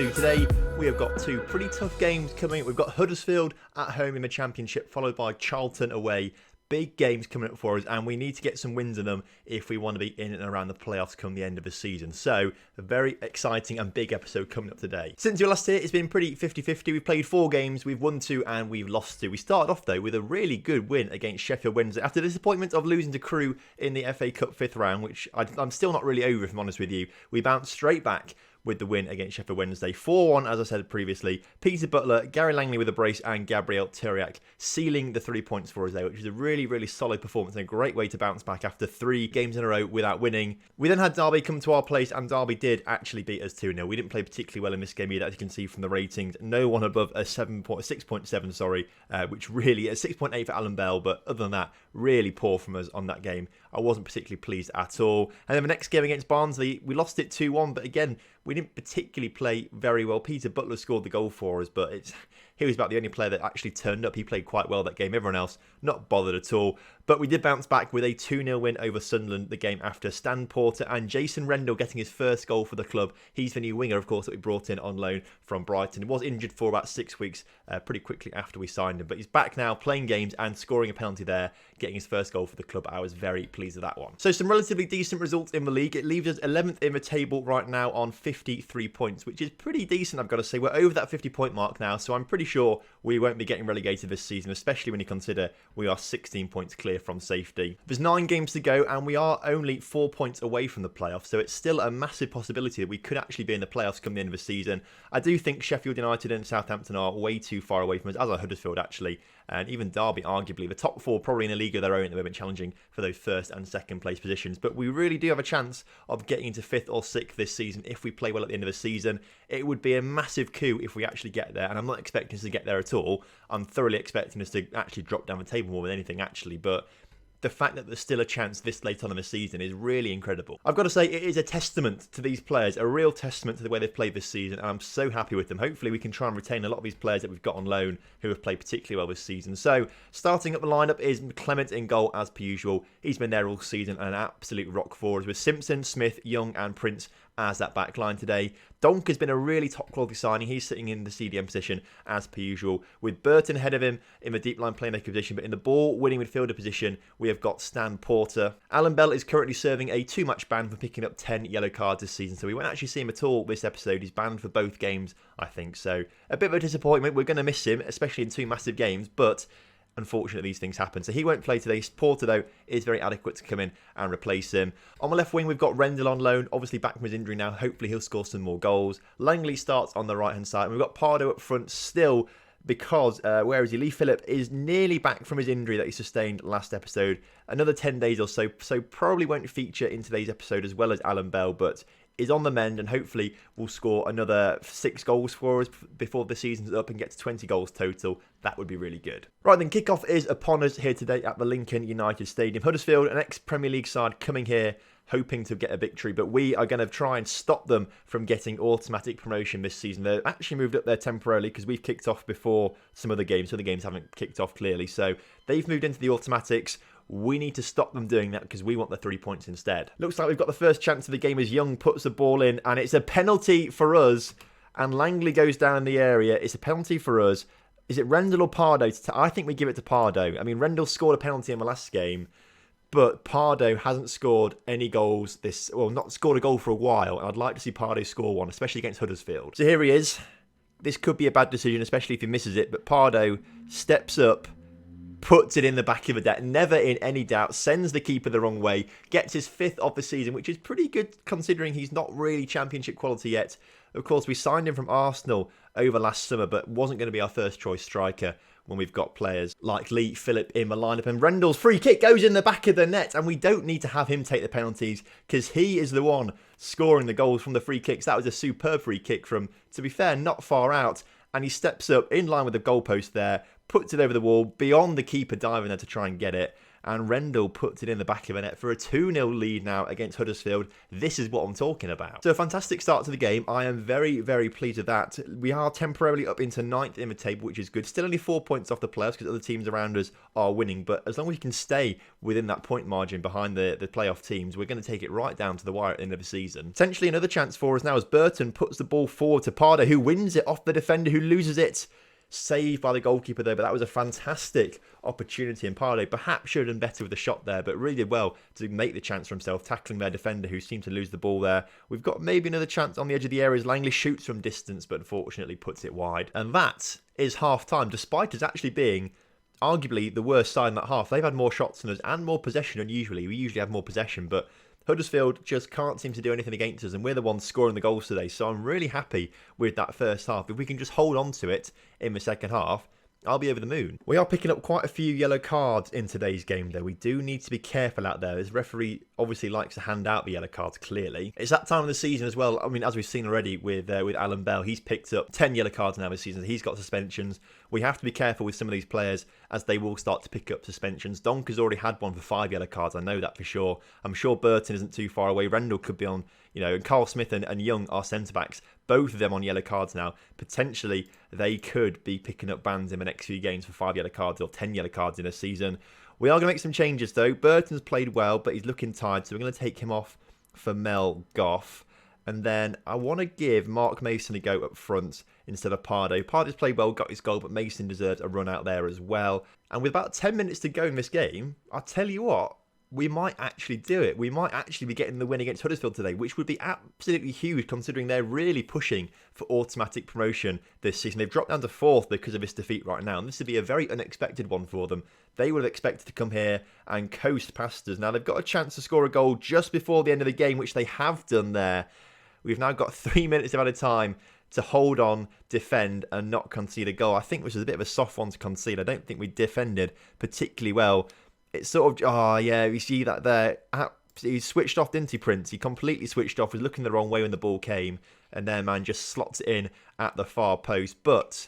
2. Today we have got two pretty tough games coming. We've got Huddersfield at home in the Championship, followed by Charlton away. Big games coming up for us, and we need to get some wins in them if we want to be in and around the playoffs come the end of the season. So, a very exciting and big episode coming up today. Since we last here, it's been pretty 50-50. We've played 4 games, we've won 2 and we've lost 2. We started off though with a really good win against Sheffield Wednesday after the disappointment of losing to Crewe in the FA Cup 5th round, which I'm still not really over if I'm honest with you. We bounced straight back with the win against Sheffield Wednesday. 4-1, as I said previously. Peter Butler, Gary Langley with a brace, and Gabriel Tiriac sealing the 3 points for us there, which is a really, really solid performance and a great way to bounce back after 3 games in a row without winning. We then had Derby come to our place, and Derby did actually beat us 2-0. We didn't play particularly well in this game either, as you can see from the ratings. No one above a 6.7, which really is 6.8 for Alan Bell, but other than that, really poor from us on that game. I wasn't particularly pleased at all. And then the next game against Barnsley, we lost it 2-1, but again, we didn't particularly play very well. Peter Butler scored the goal for us, but he was about the only player that actually turned up. He played quite well that game. Everyone else, not bothered at all. But we did bounce back with a 2-0 win over Sunderland the game after. Stan Porter and Jason Rendell getting his first goal for the club. He's the new winger, of course, that we brought in on loan from Brighton. He was injured for about 6 weeks, pretty quickly after we signed him. But he's back now, playing games and scoring a penalty there, getting his first goal for the club. I was very pleased with that one. So some relatively decent results in the league. It leaves us 11th in the table right now on 53 points, which is pretty decent, I've got to say. We're over that 50-point mark now, so I'm pretty sure we won't be getting relegated this season, especially when you consider we are 16 points clear from safety. There's 9 games to go, and we are only 4 points away from the playoffs, so it's still a massive possibility that we could actually be in the playoffs come the end of the season. I do think Sheffield United and Southampton are way too far away from us, as are Huddersfield actually, and even Derby, arguably. The top 4 probably in a league of their own at the moment, challenging for those first and second place positions. But we really do have a chance of getting into 5th or 6th this season if we play well at the end of the season. It would be a massive coup if we actually get there, and I'm not expecting us to get there at all. I'm thoroughly expecting us to actually drop down the table more than anything, actually. But the fact that there's still a chance this late on in the season is really incredible. I've got to say, it is a testament to these players, a real testament to the way they've played this season, and I'm so happy with them. Hopefully we can try and retain a lot of these players that we've got on loan who have played particularly well this season. So, starting up the lineup is Clement in goal as per usual. He's been there all season and an absolute rock for us, with Simpson, Smith, Young and Prince as that back line today. Donk has been a really top quality signing. He's sitting in the CDM position as per usual, with Burton ahead of him in the deep line playmaker position, but in the ball winning midfielder position we have got Stan Porter. Alan Bell is currently serving a 2-match ban for picking up 10 yellow cards this season, so we won't actually see him at all this episode. He's banned for both games, I think, so a bit of a disappointment. We're going to miss him, especially in 2 massive games, but unfortunately, these things happen. So he won't play today. Porter, though, is very adequate to come in and replace him. On the left wing, we've got Rendell on loan. Obviously, back from his injury now. Hopefully, he'll score some more goals. Langley starts on the right-hand side. And we've got Pardo up front still because, where is he? Lee Phillip is nearly back from his injury that he sustained last episode. Another 10 days or so. So probably won't feature in today's episode as well as Alan Bell, but is on the mend and hopefully will score another 6 goals for us before the season's up and get to 20 goals total. That would be really good. Right then, kickoff is upon us here today at the Lincoln United Stadium. Huddersfield, an ex-Premier League side, coming here hoping to get a victory, but we are going to try and stop them from getting automatic promotion this season. They've actually moved up there temporarily because we've kicked off before some other games. So the games haven't kicked off clearly. So they've moved into the automatics. We need to stop them doing that because we want the 3 points instead. Looks like we've got the first chance of the game as Young puts the ball in, and it's a penalty for us, and Langley goes down in the area. It's a penalty for us. Is it Rendell or Pardo? I think we give it to Pardo. I mean, Rendell scored a penalty in the last game, but Pardo hasn't scored any goals not scored a goal for a while, and I'd like to see Pardo score one, especially against Huddersfield. So here he is. This could be a bad decision, especially if he misses it, but Pardo steps up, puts it in the back of the net, never in any doubt, sends the keeper the wrong way, gets his 5th of the season, which is pretty good considering he's not really championship quality yet. Of course, we signed him from Arsenal over last summer, but wasn't going to be our first choice striker when we've got players like Lee Phillip in the lineup. And Rendell's free kick goes in the back of the net, and we don't need to have him take the penalties because he is the one scoring the goals from the free kicks. That was a superb free kick from, to be fair, not far out. And he steps up in line with the goalpost there, puts it over the wall, beyond the keeper diving there to try and get it. And Rendell puts it in the back of the net for a 2-0 lead now against Huddersfield. This is what I'm talking about. So a fantastic start to the game. I am very, very pleased with that. We are temporarily up into 9th in the table, which is good. Still only 4 points off the playoffs because other teams around us are winning. But as long as we can stay within that point margin behind the playoff teams, we're going to take it right down to the wire at the end of the season. Potentially another chance for us now as Burton puts the ball forward to Pardo, who wins it off the defender, who loses it. Saved by the goalkeeper there, but that was a fantastic opportunity, and Pardo perhaps should have done better with the shot there, but really did well to make the chance for himself, tackling their defender who seemed to lose the ball there. We've got maybe another chance on the edge of the area as Langley shoots from distance, but unfortunately puts it wide. And that is half-time, despite us actually being arguably the worst side in that half. They've had more shots than us and more possession than usually. We usually have more possession, but Huddersfield just can't seem to do anything against us, and we're the ones scoring the goals today. So I'm really happy with that first half. If we can just hold on to it in the second half, I'll be over the moon. We are picking up quite a few yellow cards in today's game, though. We do need to be careful out there. This referee obviously likes to hand out the yellow cards, clearly. It's that time of the season as well. I mean, as we've seen already with Alan Bell, he's picked up 10 yellow cards now this season. He's got suspensions. We have to be careful with some of these players as they will start to pick up suspensions. Donk has already had one for 5 yellow cards. I know that for sure. I'm sure Burton isn't too far away. Rendell could be on, and Carl Smith and Young are centre-backs. Both of them on yellow cards now. Potentially, they could be picking up bans in the next few games for 5 yellow cards or 10 yellow cards in a season. We are going to make some changes, though. Burton's played well, but he's looking tired, so we're going to take him off for Mel Goff. And then I want to give Mark Mason a go up front instead of Pardo. Pardo's played well, got his goal, but Mason deserves a run out there as well. And with about 10 minutes to go in this game, I'll tell you what, we might actually do it. We might actually be getting the win against Huddersfield today, which would be absolutely huge considering they're really pushing for automatic promotion this season. They've dropped down to 4th because of this defeat right now, and this would be a very unexpected one for them. They would have expected to come here and coast past us. Now, they've got a chance to score a goal just before the end of the game, which they have done there. We've now got 3 minutes of added time to hold on, defend, and not concede a goal. I think this was a bit of a soft one to concede. I don't think we defended particularly well. It's sort of, you see that there. He switched off, didn't he, Prince? He completely switched off, was looking the wrong way when the ball came, and then, man, just slots it in at the far post. But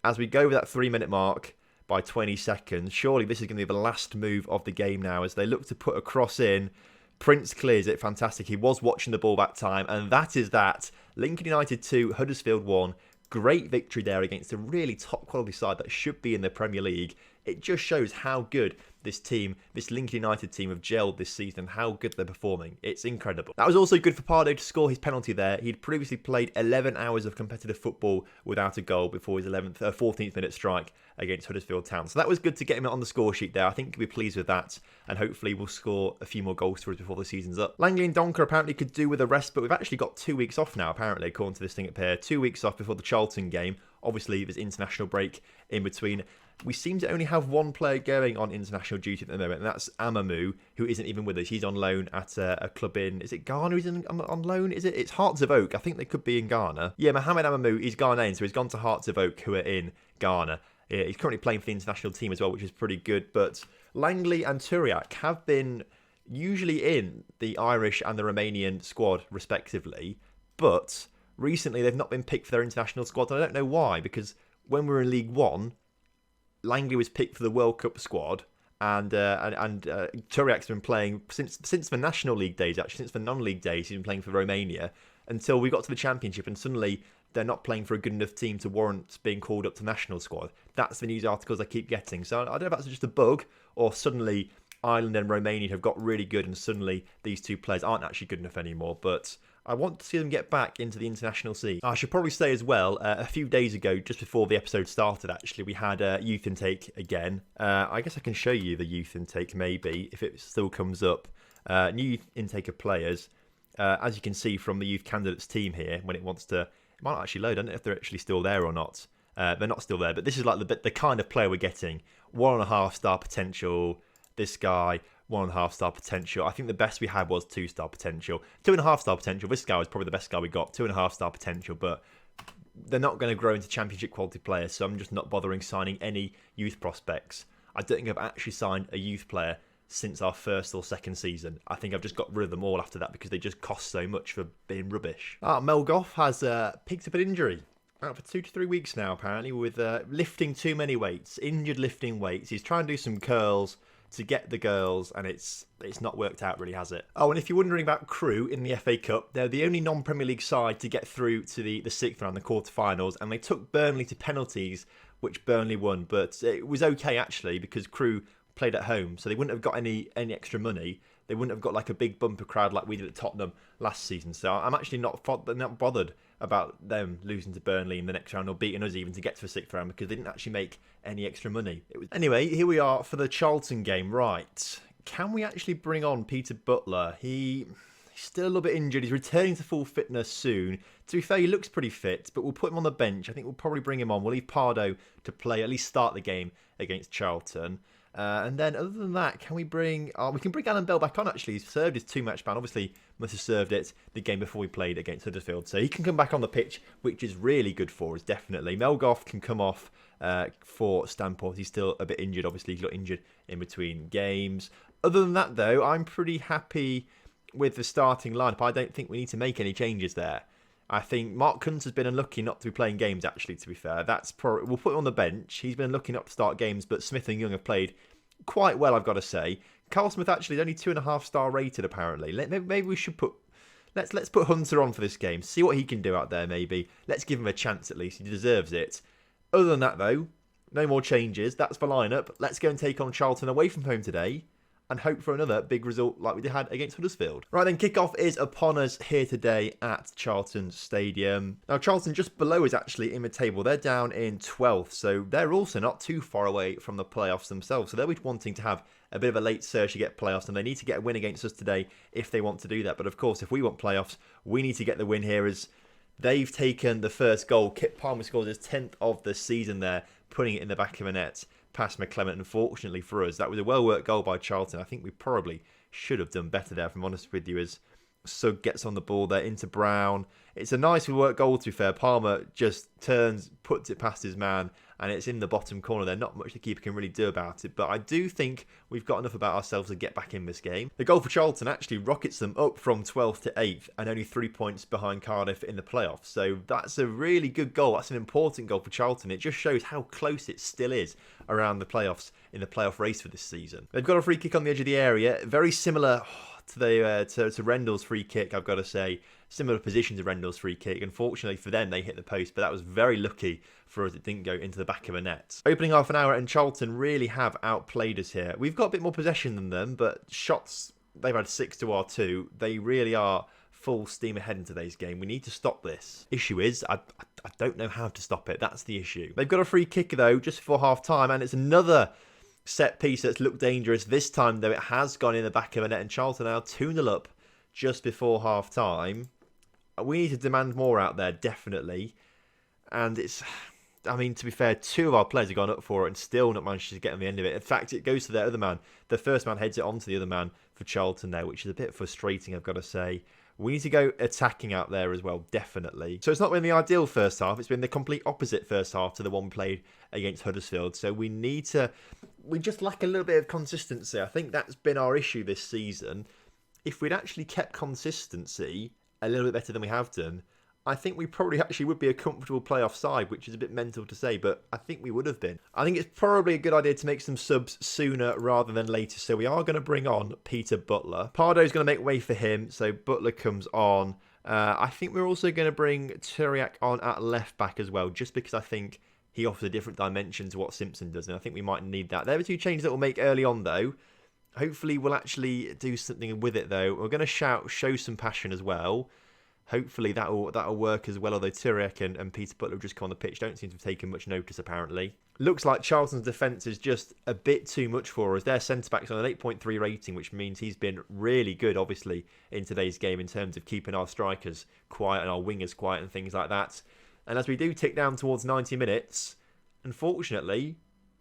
as we go over that 3-minute mark by 20 seconds, surely this is going to be the last move of the game now as they look to put a cross in. Prince clears it, fantastic. He was watching the ball that time, and that is that. Lincoln United 2, Huddersfield 1. Great victory there against a really top quality side that should be in the Premier League. It just shows how good this team, this Lincoln United team, have gelled this season, how good they're performing. It's incredible. That was also good for Pardo to score his penalty there. He'd previously played 11 hours of competitive football without a goal before his 14th minute strike against Huddersfield Town. So that was good to get him on the score sheet there. I think he'll be pleased with that, and hopefully we'll score a few more goals for us before the season's up. Langley and Donker apparently could do with a rest, but we've actually got 2 weeks off now, apparently, according to this thing up here. 2 weeks off before the Charlton game. Obviously, there's international break in between. We seem to only have one player going on international duty at the moment, and that's Amamu, who isn't even with us. He's on loan at a club in, is it Ghana he's on loan? Is it? It's Hearts of Oak. I think they could be in Ghana. Yeah, Mohamed Amamu, he's Ghanaian, so he's gone to Hearts of Oak, who are in Ghana. Yeah, he's currently playing for the international team as well, which is pretty good. But Langley and Turiak have been usually in the Irish and the Romanian squad, respectively. But recently, they've not been picked for their international squad, and I don't know why, because when we were in League One, Langley was picked for the World Cup squad, and Turiak's been playing since the National League days, actually, since the non-league days, he's been playing for Romania, until we got to the Championship, and suddenly they're not playing for a good enough team to warrant being called up to national squad. That's the news articles I keep getting. So I don't know if that's just a bug, or suddenly Ireland and Romania have got really good, and suddenly these two players aren't actually good enough anymore, but I want to see them get back into the international scene. I should probably say as well, a few days ago, just before the episode started actually, we had a youth intake again. I guess I can show you the youth intake maybe, if it still comes up. New youth intake of players. As you can see from the youth candidates team here, when it wants to, it might not actually load. I don't know if they're actually still there or not. They're not still there, but this is like the kind of player we're getting. 1.5 star potential, this guy. 1.5 star potential. I think the best we had was 2 star potential. 2.5 star potential. This guy was probably the best guy we got. 2.5 star potential, but they're not going to grow into championship quality players, so I'm just not bothering signing any youth prospects. I don't think I've actually signed a youth player since our first or second season. I think I've just got rid of them all after that because they just cost so much for being rubbish. Mel Goff has picked up an injury. Out for 2 to 3 weeks now, apparently, with lifting too many weights, injured lifting weights. He's trying to do some curls to get the girls, and it's not worked out really, has it? Oh, and if you're wondering about Crewe in the FA Cup, they're the only non-Premier League side to get through to the sixth round, the quarter-finals, and they took Burnley to penalties, which Burnley won. But it was okay, actually, because Crewe played at home, so they wouldn't have got any extra money. They wouldn't have got like a big bumper crowd like we did at Tottenham last season. So I'm actually not bothered about them losing to Burnley in the next round or beating us even to get to the sixth round, because they didn't actually make any extra money. Anyway, here we are for the Charlton game. Right, can we actually bring on Peter Butler? He's still a little bit injured. He's returning to full fitness soon. To be fair, he looks pretty fit, but we'll put him on the bench. I think we'll probably bring him on. We'll leave Pardo to play, at least start the game against Charlton. And then other than that, can we bring... we can bring Alan Bell back on, actually. He's served his 2-match ban. Obviously, must have served it the game before we played against Huddersfield. So he can come back on the pitch, which is really good for us, definitely. Melgoff can come off for Stamford. He's still a bit injured, obviously. He got injured in between games. Other than that, though, I'm pretty happy with the starting lineup. I don't think we need to make any changes there. I think Mark Kuntz has been unlucky not to be playing games, actually, to be fair. We'll put him on the bench. He's been unlucky not to start games, but Smith and Young have played quite well, I've got to say. Carl Smith actually is only 2.5-star rated, apparently. Maybe we should put... Let's put Hunter on for this game. See what he can do out there, maybe. Let's give him a chance, at least. He deserves it. Other than that, though, no more changes. That's the lineup. Let's go and take on Charlton away from home today and hope for another big result like we had against Huddersfield. Right then, kickoff is upon us here today at Charlton Stadium. Now, Charlton just below us actually in the table. They're down in 12th, so they're also not too far away from the playoffs themselves. So they'll be wanting to have a bit of a late surge to get playoffs, and they need to get a win against us today if they want to do that. But of course, if we want playoffs, we need to get the win here, as they've taken the first goal. Kit Palmer scores his 10th of the season there, putting it in the back of the net past McClement. Unfortunately for us, that was a well-worked goal by Charlton. I think we probably should have done better there, if I'm honest with you, as Sugg gets on the ball there into Brown. It's a nicely worked goal, to be fair. Palmer just turns, puts it past his man, and it's in the bottom corner there. Not much the keeper can really do about it, but I do think we've got enough about ourselves to get back in this game. The goal for Charlton actually rockets them up from 12th to 8th and only 3 points behind Cardiff in the playoffs. So that's a really good goal. That's an important goal for Charlton. It just shows how close it still is around the playoffs in the playoff race for this season. They've got a free kick on the edge of the area. Very similar to Rendell's free kick, I've got to say. Similar position to Rendell's free kick. Unfortunately for them, they hit the post, but that was very lucky for us. It didn't go into the back of a net. Opening half an hour, and Charlton really have outplayed us here. We've got a bit more possession than them, but shots, they've had 6 to our 2. They really are full steam ahead in today's game. We need to stop this. Issue is, I don't know how to stop it. That's the issue. They've got a free kick, though, just before half-time, and it's another set piece that's looked dangerous. This time, though, it has gone in the back of a net, and Charlton now 2-0 up just before half-time. We need to demand more out there, definitely. And it's... I mean, to be fair, 2 of our players have gone up for it and still not managed to get on the end of it. In fact, it goes to their other man. The first man heads it on to the other man for Charlton there, which is a bit frustrating, I've got to say. We need to go attacking out there as well, definitely. So it's not been the ideal first half. It's been the complete opposite first half to the one played against Huddersfield. So we need to... We just lack a little bit of consistency. I think that's been our issue this season. If we'd actually kept consistency a little bit better than we have done, I think we probably actually would be a comfortable playoff side, which is a bit mental to say, but I think we would have been. I think it's probably a good idea to make some subs sooner rather than later, so we are going to bring on Peter Butler. Pardo's going to make way for him, so Butler comes on. I think we're also going to bring Turiak on at left back as well, just because I think he offers a different dimension to what Simpson does, and I think we might need that. There are 2 changes that we'll make early on, though. Hopefully we'll actually do something with it, though. We're going to show some passion as well. Hopefully that'll work as well, although Turiak and Peter Butler have just come on the pitch. Don't seem to have taken much notice, apparently. Looks like Charlton's defence is just a bit too much for us. Their centre-back's on an 8.3 rating, which means he's been really good, obviously, in today's game in terms of keeping our strikers quiet and our wingers quiet and things like that. And as we do tick down towards 90 minutes, unfortunately,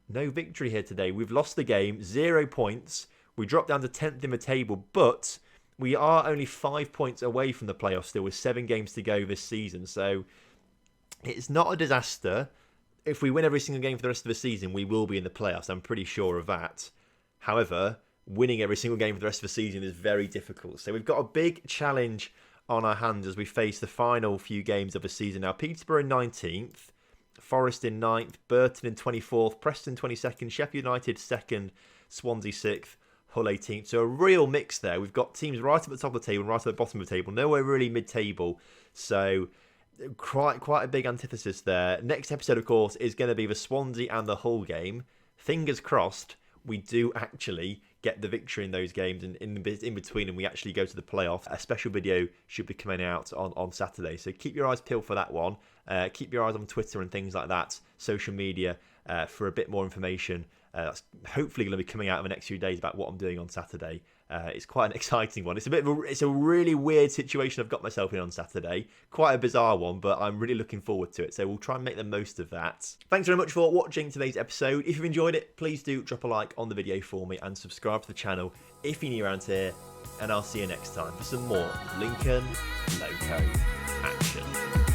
no victory here today. We've lost the game, 0 points. We dropped down to 10th in the table, but we are only 5 points away from the playoffs still, with 7 games to go this season. So it's not a disaster. If we win every single game for the rest of the season, we will be in the playoffs. I'm pretty sure of that. However, winning every single game for the rest of the season is very difficult. So we've got a big challenge on our hands as we face the final few games of the season. Now, Peterborough in 19th, Forest in 9th, Burton in 24th, Preston 22nd, Sheffield United 2nd, Swansea 6th, Hull 18th. So a real mix there. We've got teams right at the top of the table and right at the bottom of the table. Nowhere really mid-table. So quite a big antithesis there. Next episode, of course, is going to be the Swansea and the Hull game. Fingers crossed we do actually get the victory in those games, and in between, and we actually go to the playoff. A special video should be coming out on Saturday, so keep your eyes peeled for that one. Keep your eyes on Twitter and things like that, social media, for a bit more information. That's hopefully going to be coming out in the next few days about what I'm doing on Saturday. It's quite an exciting one. It's a really weird situation I've got myself in on Saturday. Quite a bizarre one, but I'm really looking forward to it. So we'll try and make the most of that. Thanks very much for watching today's episode. If you've enjoyed it, please do drop a like on the video for me and subscribe to the channel if you're new around here. And I'll see you next time for some more Lincoln Loco action.